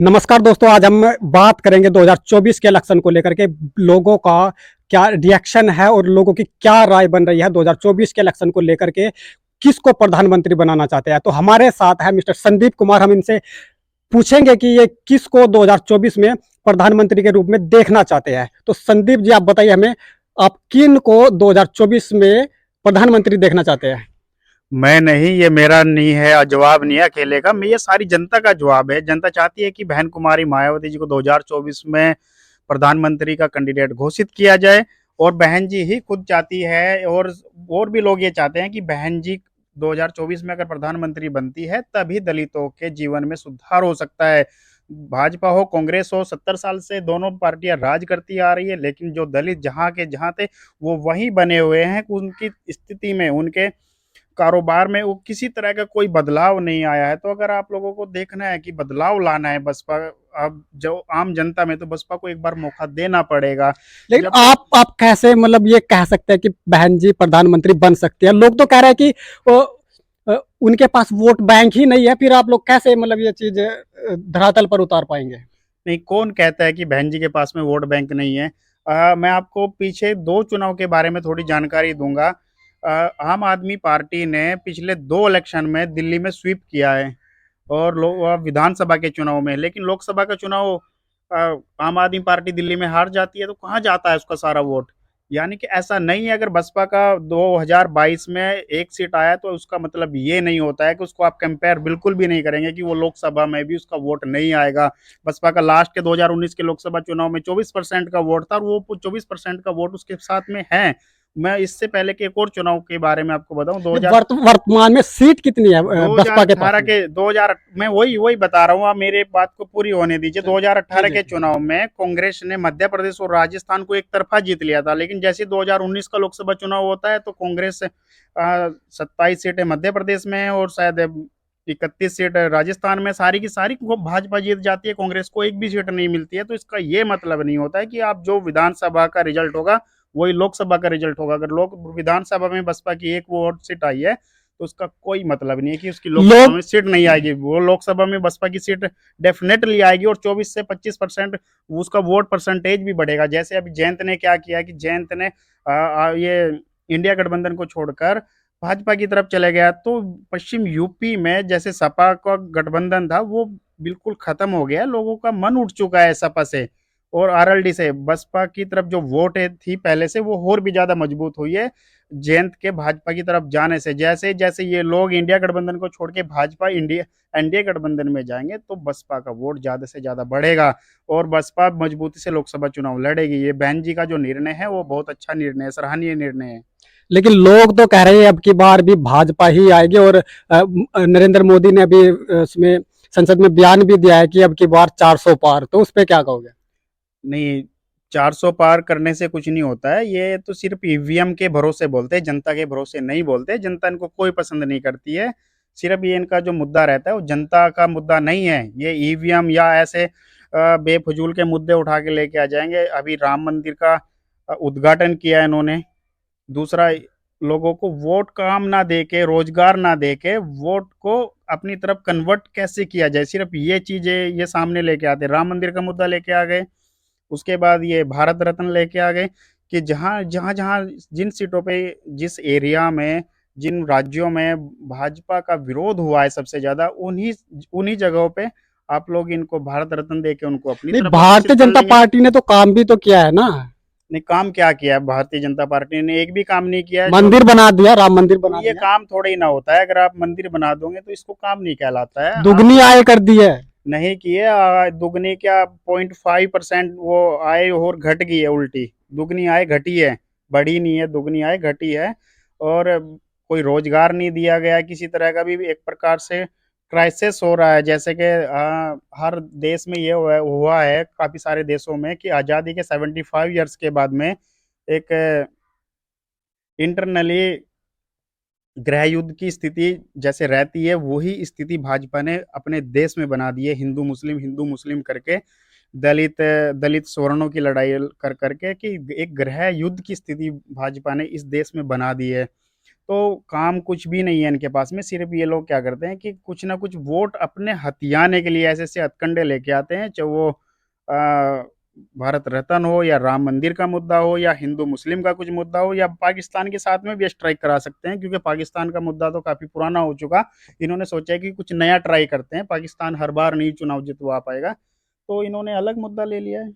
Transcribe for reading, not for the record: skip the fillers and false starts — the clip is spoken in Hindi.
नमस्कार दोस्तों, आज हम बात करेंगे 2024 के इलेक्शन को लेकर के लोगों का क्या रिएक्शन है और लोगों की क्या राय बन रही है 2024 के इलेक्शन को लेकर के। किसको प्रधानमंत्री बनाना चाहते हैं? तो हमारे साथ है मिस्टर संदीप कुमार। हम इनसे पूछेंगे कि ये किसको 2024 में प्रधानमंत्री के रूप में देखना चाहते हैं। तो संदीप जी, आप बताइए हमें, आप किन को 2024 में प्रधानमंत्री देखना चाहते हैं? मैं नहीं, ये मेरा नहीं है, जवाब नहीं है अकेले का। मैं ये सारी जनता का जवाब है। जनता चाहती है कि बहन कुमारी मायावती जी को 2024 में प्रधानमंत्री का कैंडिडेट घोषित किया जाए, और बहन जी ही खुद चाहती है, और भी लोग ये चाहते हैं कि बहन जी 2024 में अगर प्रधानमंत्री बनती है तभी दलितों के जीवन में सुधार हो सकता है। भाजपा हो, कांग्रेस हो, 70 साल से दोनों पार्टियां राज करती आ रही है, लेकिन जो दलित जहाँ के जहाँ थे वो वहीं बने हुए हैं। उनकी स्थिति में, उनके कारोबार में वो किसी तरह का कोई बदलाव नहीं आया है। तो अगर आप लोगों को देखना है कि बदलाव लाना है बसपा, अब जो आम जनता में, तो बसपा को एक बार मौका देना पड़ेगा। लेकिन जब तक आप कैसे मतलब ये कह सकते हैं कि बहन जी प्रधानमंत्री बन सकती है? लोग तो कह रहे हैं कि वो, उनके पास वोट बैंक ही नहीं है। फिर आप लोग कैसे मतलब ये चीज धरातल पर उतार पाएंगे? नहीं, कौन कहता है कि बहन जी के पास में वोट बैंक नहीं है? मैं आपको पीछे दो चुनाव के बारे में थोड़ी जानकारी दूंगा। आम आदमी पार्टी ने पिछले दो इलेक्शन में दिल्ली में स्वीप किया है, और विधानसभा के चुनाव में। लेकिन लोकसभा का चुनाव आम आदमी पार्टी दिल्ली में हार जाती है, तो कहाँ जाता है उसका सारा वोट? यानी कि ऐसा नहीं है, अगर बसपा का 2022 में एक सीट आया तो उसका मतलब ये नहीं होता है कि उसको आप कंपेयर बिल्कुल भी नहीं करेंगे कि वो लोकसभा में भी उसका वोट नहीं आएगा। बसपा का लास्ट के 2019 के लोकसभा चुनाव में 24% का वोट था, और वो 24% का वोट उसके साथ में है। मैं इससे पहले के एक और चुनाव के बारे में आपको बताऊं, वर्तमान में सीट कितनी है बसपा के पास 2018 में? के 2000 मैं वही वही बता रहा हूँ, आप मेरे बात को पूरी होने दीजिए। चलिए, 2018 ठीक है, के ठीक चुनाव में कांग्रेस ने मध्य प्रदेश और राजस्थान को एक तरफा जीत लिया था, लेकिन जैसे 2019 का लोकसभा चुनाव होता है तो कांग्रेस 27 सीटें मध्य प्रदेश में है, और शायद 31 सीट राजस्थान में। सारी की सारी को भाजपा जीत जाती है, कांग्रेस को एक भी सीट नहीं मिलती है। तो इसका ये मतलब नहीं होता है कि आप जो विधानसभा का रिजल्ट होगा वही लोकसभा का रिजल्ट होगा। अगर लोक विधानसभा में बसपा की एक वोट सीट आई है, तो उसका कोई मतलब नहीं है कि उसकी है। लोकसभा लोग में सीट नहीं आएगी। वो लोकसभा में बसपा की सीट डेफिनेटली आएगी, और 24 से 25% उसका वोट परसेंटेज भी बढ़ेगा। जैसे अभी जयंत ने क्या किया कि जयंत ने ये इंडिया गठबंधन को छोड़कर भाजपा की तरफ चले गया। तो पश्चिम यूपी में जैसे सपा का गठबंधन था वो बिल्कुल खत्म हो गया, लोगों का मन उठ चुका है सपा से, और आरएलडी से बसपा की तरफ जो वोट थी पहले से, वो और भी ज्यादा मजबूत हुई है जयंत के भाजपा की तरफ जाने से। जैसे जैसे ये लोग इंडिया गठबंधन को छोड़ के भाजपा इंडिया एनडीए गठबंधन में जाएंगे, तो बसपा का वोट ज्यादा से ज्यादा बढ़ेगा, और बसपा मजबूती से लोकसभा चुनाव लड़ेगी। ये बहन जी का जो निर्णय है वो बहुत अच्छा निर्णय है, सराहनीय निर्णय है। लेकिन लोग तो कह रहे हैं अब की बार भी भाजपा ही आएगी। और नरेंद्र मोदी ने अभी उसमें संसद में बयान भी दिया है कि अब की बार 400 पार। तो उस पर क्या कहोगे? नहीं, 400 पार करने से कुछ नहीं होता है। ये तो सिर्फ ईवीएम के भरोसे बोलते हैं, जनता के भरोसे नहीं बोलते। जनता इनको कोई पसंद नहीं करती है। सिर्फ ये इनका जो मुद्दा रहता है वो जनता का मुद्दा नहीं है। ये ईवीएम या ऐसे बेफजूल के मुद्दे उठा के लेके आ जाएंगे। अभी राम मंदिर का उद्घाटन किया है इन्होंने। दूसरा, लोगों को वोट काम ना दे के, रोजगार ना दे के, वोट को अपनी तरफ कन्वर्ट कैसे किया जाए, सिर्फ ये चीजें ये सामने लेके आते। राम मंदिर का मुद्दा लेके आ गए, उसके बाद ये भारत रत्न लेके आ गए, कि जहाँ जहाँ जहाँ जिन सीटों पे, जिस एरिया में, जिन राज्यों में भाजपा का विरोध हुआ है सबसे ज्यादा, उन्हीं उन्हीं जगहों पे आप लोग इनको भारत रत्न दे के उनको अपनी नहीं, तरफ भारतीय आकर्षित कर जनता लेंगे। पार्टी ने तो काम भी तो किया है ना। ने काम क्या किया है? भारतीय जनता पार्टी ने एक भी काम नहीं किया है। जो मंदिर बना दिया, राम मंदिर बना ये दिया। काम थोड़े ही ना होता है, अगर आप मंदिर बना दोगे तो इसको काम नहीं कहलाता है। आप दुगनी आय कर दी है। नहीं किए, दुगनी क्या, 0.5% वो आय और घट गई है उल्टी। दुगनी आय घटी है, बढ़ी नहीं है, दुगनी आय घटी है। और कोई रोजगार नहीं दिया गया किसी तरह का भी। एक प्रकार से क्राइसिस हो रहा है, जैसे कि हर देश में ये हुआ है, काफी सारे देशों में, कि आजादी के 75 ईयर्स के बाद में एक इंटरनली गृह युद्ध की स्थिति जैसे रहती है, वही स्थिति भाजपा ने अपने देश में बना दी है। हिंदू मुस्लिम करके, दलित दलित सवर्णों की लड़ाई कर करके, कि एक गृह युद्ध की स्थिति भाजपा ने इस देश में बना दी है। तो काम कुछ भी नहीं है इनके पास में। सिर्फ ये लोग क्या करते हैं कि कुछ ना कुछ वोट अपने हथियाने के लिए ऐसे ऐसे हथकंडे लेके आते हैं, चाहे वो भारत रत्न हो, या राम मंदिर का मुद्दा हो, या हिंदू मुस्लिम का कुछ मुद्दा हो, या पाकिस्तान के साथ में भी स्ट्राइक करा सकते हैं, क्योंकि पाकिस्तान का मुद्दा तो काफी पुराना हो चुका। इन्होंने सोचा है कि कुछ नया ट्राई करते हैं, पाकिस्तान हर बार नहीं चुनाव जितवा पाएगा, तो इन्होंने अलग मुद्दा ले लिया है।